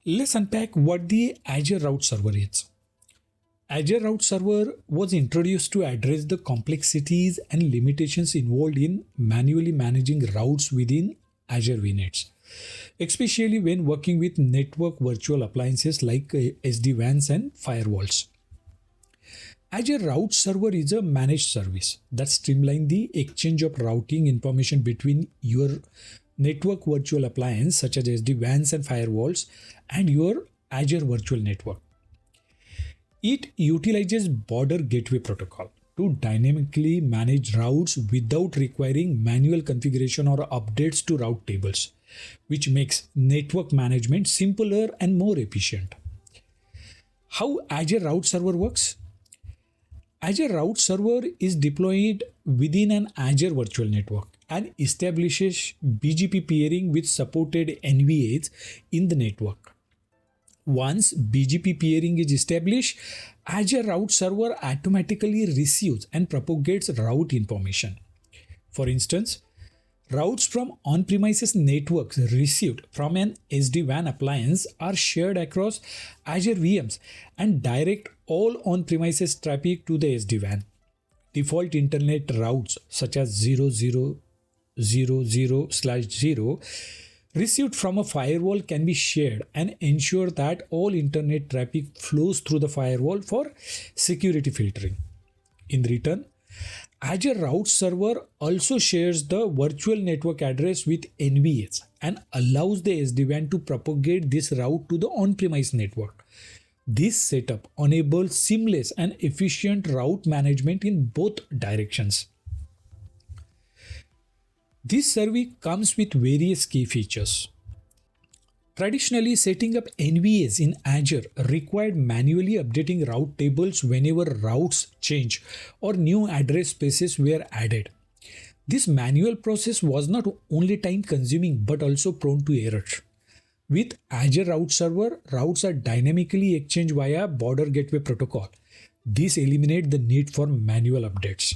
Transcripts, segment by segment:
Let's unpack what the Azure Route Server is. Azure Route Server was introduced to address the complexities and limitations involved in manually managing routes within Azure VNets, especially when working with network virtual appliances like SD-WANs and firewalls. Azure Route Server is a managed service that streamlines the exchange of routing information between your network virtual appliance such as SD-WANs and firewalls and your Azure Virtual Network. It utilizes Border Gateway Protocol to dynamically manage routes without requiring manual configuration or updates to route tables, which makes network management simpler and more efficient. How Azure Route Server works? Azure Route Server is deployed within an Azure Virtual Network and establishes BGP peering with supported NVAs in the network. Once BGP peering is established, Azure Route Server automatically receives and propagates route information. For instance, routes from on-premises networks received from an SD-WAN appliance are shared across Azure VMs and direct all on-premises traffic to the SD-WAN. Default internet routes such as 0000/0 received from a firewall can be shared and ensure that all internet traffic flows through the firewall for security filtering. In return, Azure Route Server also shares the virtual network address with NVAs and allows the SD-WAN to propagate this route to the on-premise network. This setup enables seamless and efficient route management in both directions. This service comes with various key features. Traditionally, setting up NVAs in Azure required manually updating route tables whenever routes change or new address spaces were added. This manual process was not only time consuming but also prone to errors. With Azure Route Server, routes are dynamically exchanged via Border Gateway Protocol. This eliminates the need for manual updates.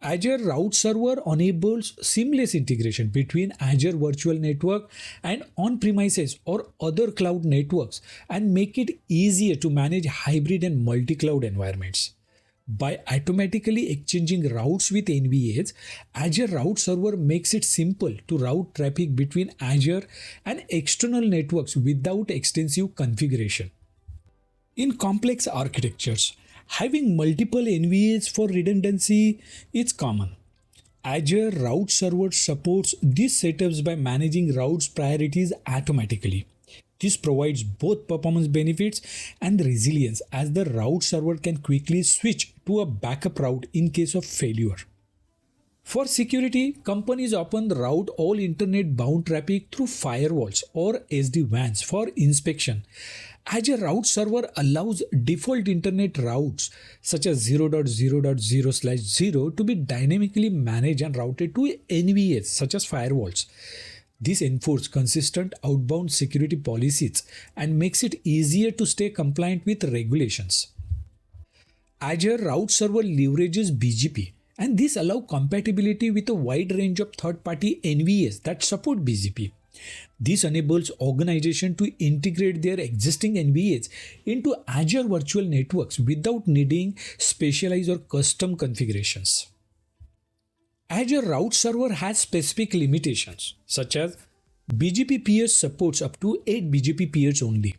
Azure Route Server enables seamless integration between Azure Virtual Network and on-premises or other cloud networks and make it easier to manage hybrid and multi-cloud environments. By automatically exchanging routes with NVAs, Azure Route Server makes it simple to route traffic between Azure and external networks without extensive configuration. In complex architectures, having multiple NVAs for redundancy is common. Azure Route Server supports these setups by managing routes priorities automatically. This provides both performance benefits and resilience as the route server can quickly switch to a backup route in case of failure. For security, companies often route all internet-bound traffic through firewalls or SD-WANs for inspection. Azure Route Server allows default internet routes such as 0.0.0/0 to be dynamically managed and routed to NVAs such as firewalls. This enforces consistent outbound security policies and makes it easier to stay compliant with regulations. Azure Route Server leverages BGP, and this allows compatibility with a wide range of third-party NVAs that support BGP. This enables organizations to integrate their existing NVAs into Azure Virtual Networks without needing specialized or custom configurations. Azure Route Server has specific limitations, such as BGP peers supports up to 8 BGP peers only.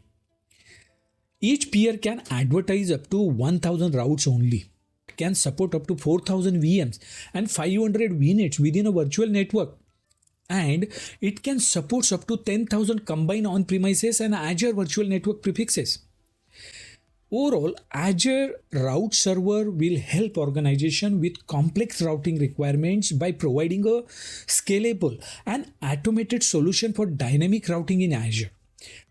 Each peer can advertise up to 1000 routes only, can support up to 4000 VMs and 500 VNets within a virtual network, and it can support up to 10,000 combined on-premises and Azure Virtual Network prefixes. Overall, Azure Route Server will help organizations with complex routing requirements by providing a scalable and automated solution for dynamic routing in Azure.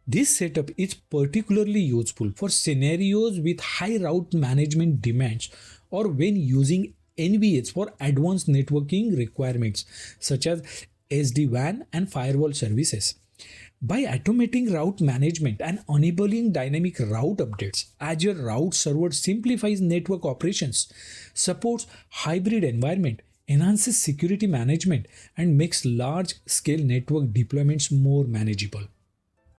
This setup is particularly useful for scenarios with high route management demands or when using NVAs for advanced networking requirements such as SD-WAN and firewall services. By automating route management and enabling dynamic route updates, Azure Route Server simplifies network operations, supports hybrid environment, enhances security management, and makes large-scale network deployments more manageable.